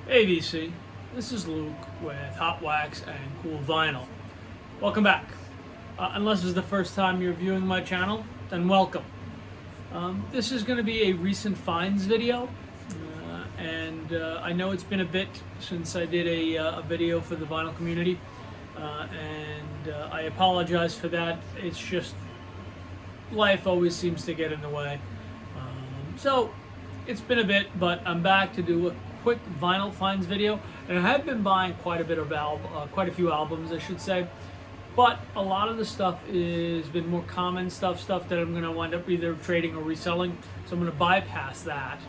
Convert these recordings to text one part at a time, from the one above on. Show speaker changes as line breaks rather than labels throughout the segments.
Hey VC, this is Luke with Hot Wax and Cool Vinyl. Welcome back. Unless this is the first time you're viewing my channel, then welcome. This is going to be a recent finds video, and I know it's been a bit since I did a video for the vinyl community, and I apologize for that. It's just life always seems to get in the way. So it's been a bit, but I'm back to do a quick vinyl finds video, and I have been buying quite a bit of quite a few albums, I should say, but a lot of the stuff has been more common stuff that I'm going to wind up either trading or reselling, so I'm going to bypass that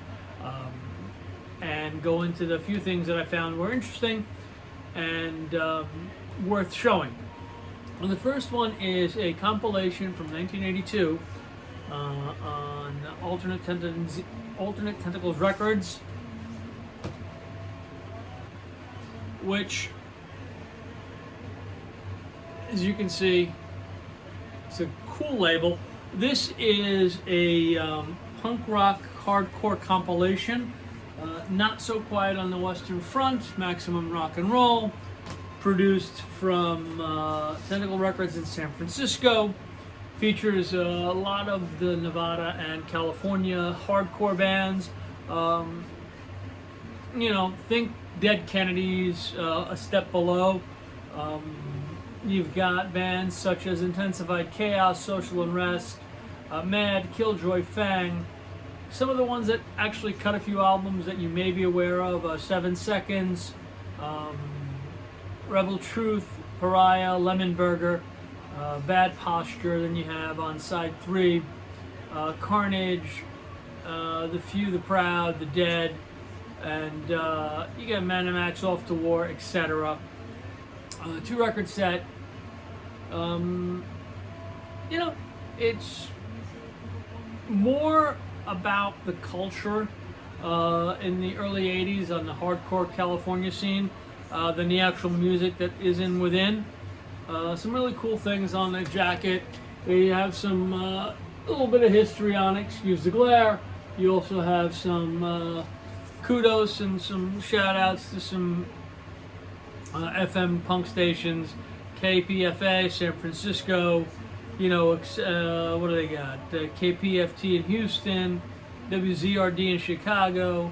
and go into the few things that I found were interesting and worth showing. And the first one is a compilation from 1982 on Alternate Tentacles Records, which, as you can see, it's a cool label. This is a punk rock hardcore compilation. Not So Quiet on the Western Front, Maximum Rock and Roll, produced from Tentacle Records in San Francisco. Features a lot of the Nevada and California hardcore bands. Think Dead Kennedys, a step below. You've got bands such as Intensified Chaos, Social Unrest, Mad, Killjoy, Fang. Some of the ones that actually cut a few albums that you may be aware of: 7 Seconds, Rebel Truth, Pariah, Lemon Burger, Bad Posture. Then you have on side 3, Carnage, The Few, The Proud, The Dead, and you got Manimax, Off to War, etc. 2-record set. It's more about the culture in the early 80s on the hardcore California scene than the actual music that is within. Some really cool things on the jacket. You have some a little bit of history on it, excuse the glare. You also have some kudos and some shout outs to some FM punk stations, KPFA, San Francisco, what do they got? KPFT in Houston, WZRD in Chicago,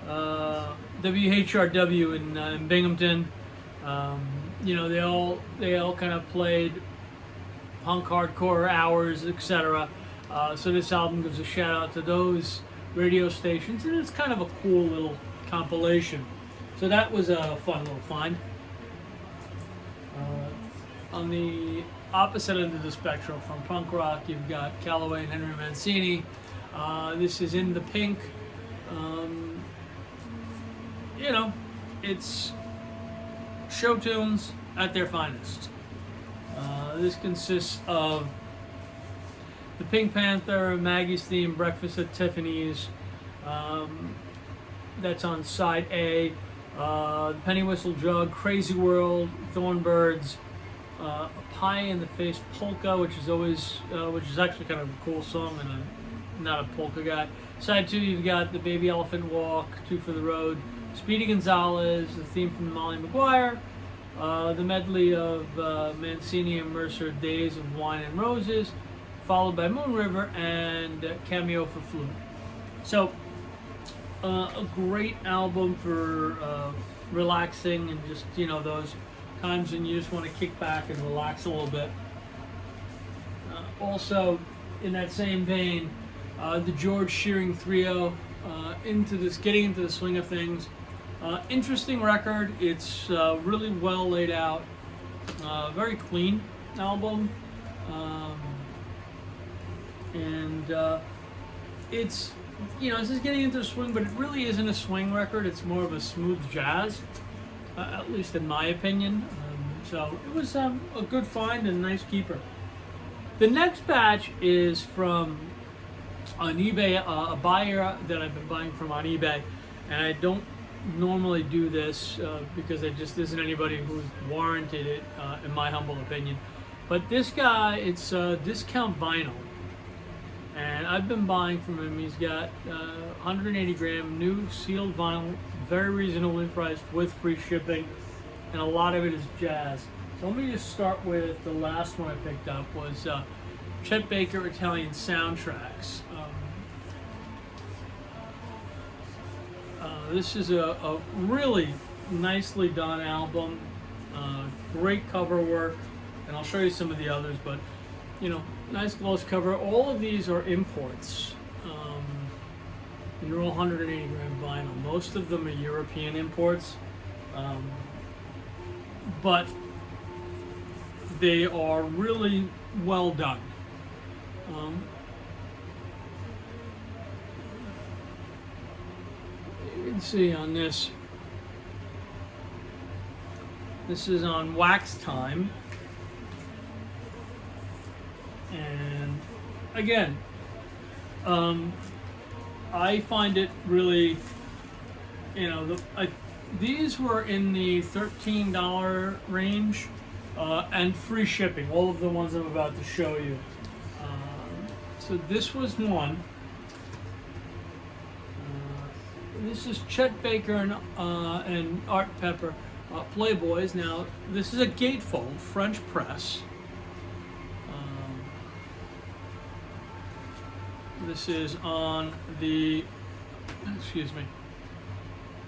WHRW in Binghamton. They all kind of played punk hardcore hours, etc. So this album gives a shout out to those radio stations, and it's kind of a cool little compilation. So that was a fun little find. On the opposite end of the spectrum from punk rock, you've got Callaway and Henry Mancini. This is in the pink. It's show tunes at their finest. This consists of the Pink Panther, Maggie's Theme, Breakfast at Tiffany's. That's on side A. The Penny Whistle Jug, Crazy World, Thornbirds, a Pie in the Face Polka, which is actually kind of a cool song, and I'm not a polka guy. Side 2, you've got the Baby Elephant Walk, Two for the Road, Speedy Gonzales, the theme from Molly McGuire, the medley of Mancini and Mercer, Days of Wine and Roses, followed by Moon River and Cameo for Flute. So, a great album for relaxing and just, those times when you just want to kick back and relax a little bit. Also, in that same vein, the George Shearing Trio, getting into the swing of things. Interesting record. It's really well laid out. Very clean album. It's this is getting into the swing, but it really isn't a swing record. It's more of a smooth jazz, at least in my opinion. So it was a good find and a nice keeper. The next batch is from on eBay, a buyer that I've been buying from on eBay, and I don't normally do this because there just isn't anybody who's warranted it, in my humble opinion. But this guy, it's Discount Vinyl, And I've been buying from him. He's got 180 gram new sealed vinyl, very reasonably priced with free shipping, and a lot of it is jazz. So let me just start with the last one I picked up was Chet Baker Italian Soundtracks. This is a really nicely done album, great cover work, and I'll show you some of the others, but you know, nice gloss cover. All of these are imports, and they're all 180 gram vinyl. Most of them are European imports, but they are really well done. You can see on this, this is on wax time, and again, I find it really, you know, these were in the $13 range, and free shipping, all of the ones I'm about to show you. So this was one. This is Chet Baker and Art Pepper Playboys. Now, this is a gatefold French press. This is on the, excuse me,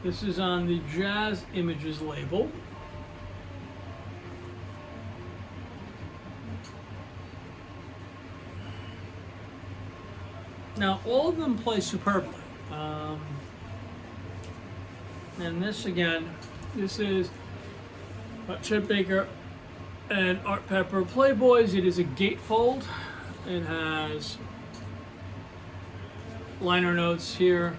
this is on the Jazz Images label. Now, all of them play superbly. And this again, this is Chet Baker and Art Pepper Playboys. It is a gatefold. It has liner notes here,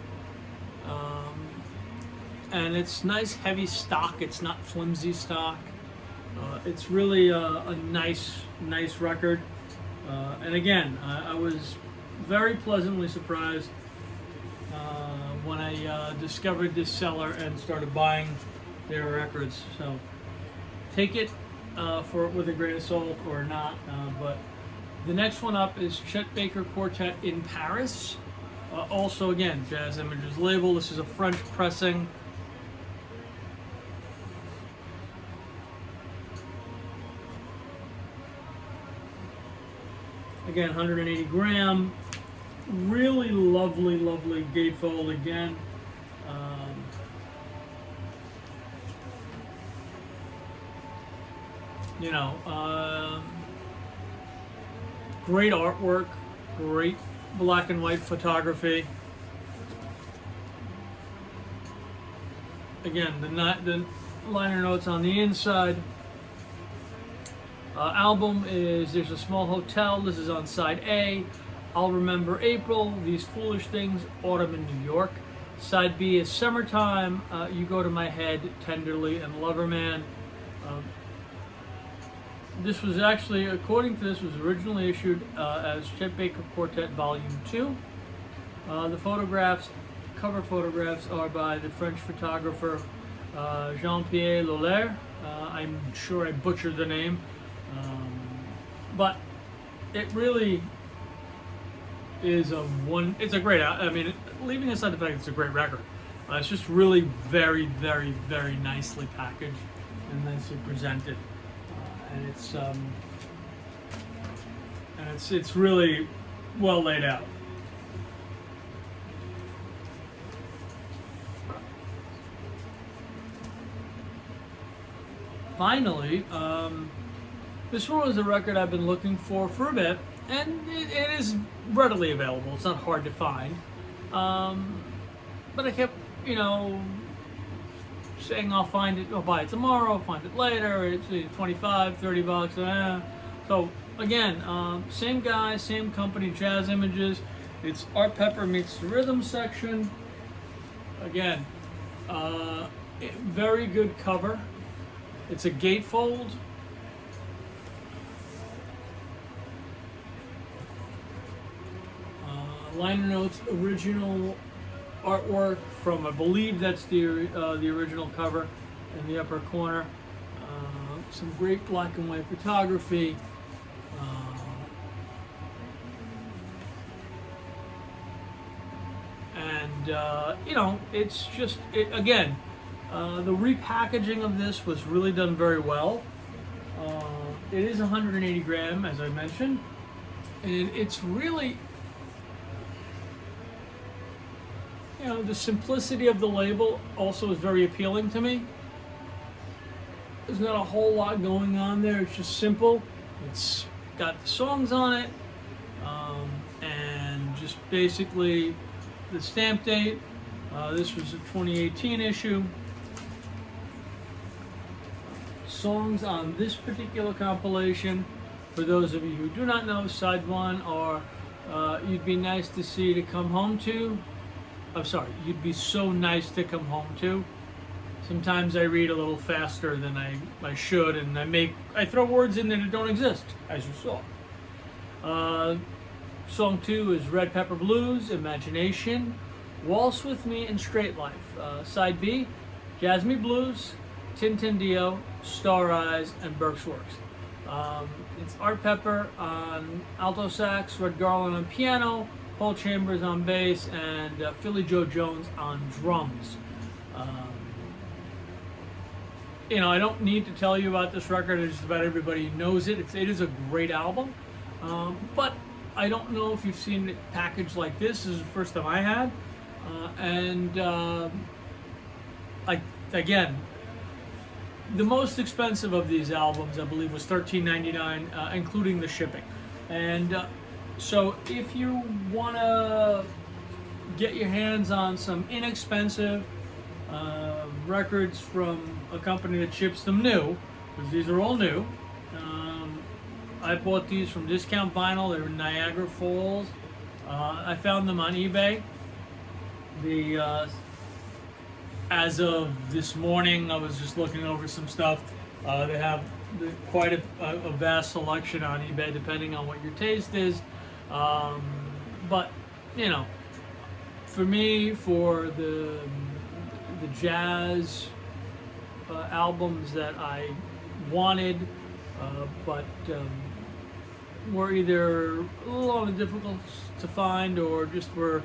and it's nice heavy stock. It's not flimsy stock. It's really a nice record. And again, I was very pleasantly surprised when I discovered this seller and started buying their records. So take it with a grain of salt or not. But the next one up is Chet Baker Quartet in Paris. Also, again, Jazz Images label. This is a French pressing. Again, 180 gram. Really lovely gatefold again. You know, great artwork, great black and white photography. Again, the liner notes on the inside. Album is There's a Small Hotel. This is on side A. I'll Remember April, These Foolish Things, Autumn in New York. Side B is Summertime, You Go to My Head, Tenderly, and Loverman. This was actually, according to this, was originally issued as Chet Baker Quartet Volume 2. The photographs, cover photographs, are by the French photographer Jean-Pierre Loller. I'm sure I butchered the name, but it really is it's a great, I mean, leaving aside the fact it's a great record, it's just really very nicely packaged and nicely presented, and it's really well laid out. Finally, this one was a record I've been looking for a bit, and it is readily available. It's not hard to find. But I kept, you know, saying I'll buy it tomorrow, I'll find it later. It's $25, $30. So again, same guy, same company, Jazz Images. It's Art Pepper meets the rhythm section. Again, very good cover. It's a gatefold. Liner notes, original artwork from, I believe that's the original cover in the upper corner. Some great black and white photography. and it's just again, the repackaging of this was really done very well. It is 180 gram, as I mentioned, and it's really, the simplicity of the label also is very appealing to me. There's not a whole lot going on there. It's just simple. It's got the songs on it, and just basically the stamp date. This was a 2018 issue. Songs on this particular compilation, for those of you who do not know, side one are You'd Be Nice to See to Come Home To. I'm sorry, You'd Be So Nice to Come Home To. Sometimes I read a little faster than I should, and I throw words in there that don't exist, as you saw. Song 2 is Red Pepper Blues, Imagination, Waltz With Me, and Straight Life. Side B, Jazz Me Blues, Tintindio, Star Eyes, and Burke's Works. It's Art Pepper on alto sax, Red Garland on piano, Paul Chambers on bass, and Philly Joe Jones on drums. I don't need to tell you about this record. Just about everybody knows it. It is a great album, but I don't know if you've seen it packaged like this. This is the first time I had, again, the most expensive of these albums, I believe, was $13.99, including the shipping. And so if you want to get your hands on some inexpensive records from a company that ships them new, because these are all new. I bought these from Discount Vinyl. They're in Niagara Falls. I found them on eBay. As of this morning, I was just looking over some stuff. They have quite a vast selection on eBay, depending on what your taste is. But for me, for the jazz albums that I wanted, but were either a little difficult to find, or just were,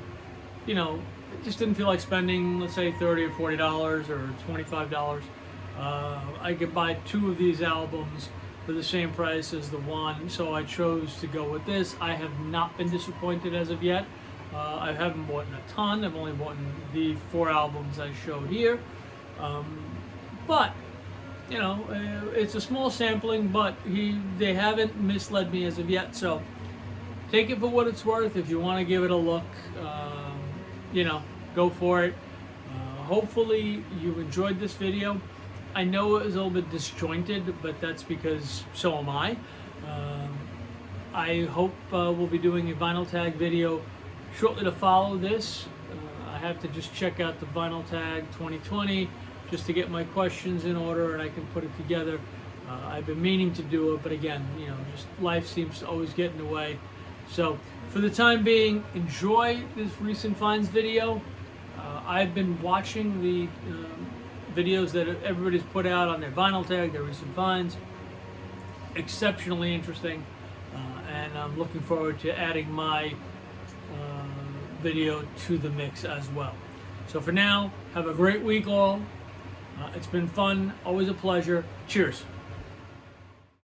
it just didn't feel like spending, let's say, $30 or $40 or $25. I could buy 2 of these albums for the same price as the one, so I chose to go with this. I have not been disappointed as of yet. I haven't bought a ton. I've only bought the 4 albums I showed here. But it's a small sampling, but they haven't misled me as of yet. So take it for what it's worth. If you want to give it a look, go for it. Hopefully you enjoyed this video. I know it was a little bit disjointed, but that's because so am I. I hope we'll be doing a vinyl tag video shortly to follow this. I have to just check out the vinyl tag 2020 just to get my questions in order, and I can put it together. I've been meaning to do it, but again, just life seems to always get in the way. So for the time being, enjoy this recent finds video. I've been watching the videos that everybody's put out on their vinyl tag, their recent finds. Exceptionally interesting, and I'm looking forward to adding my video to the mix as well. So for now, have a great week all. It's been fun, always a pleasure. Cheers.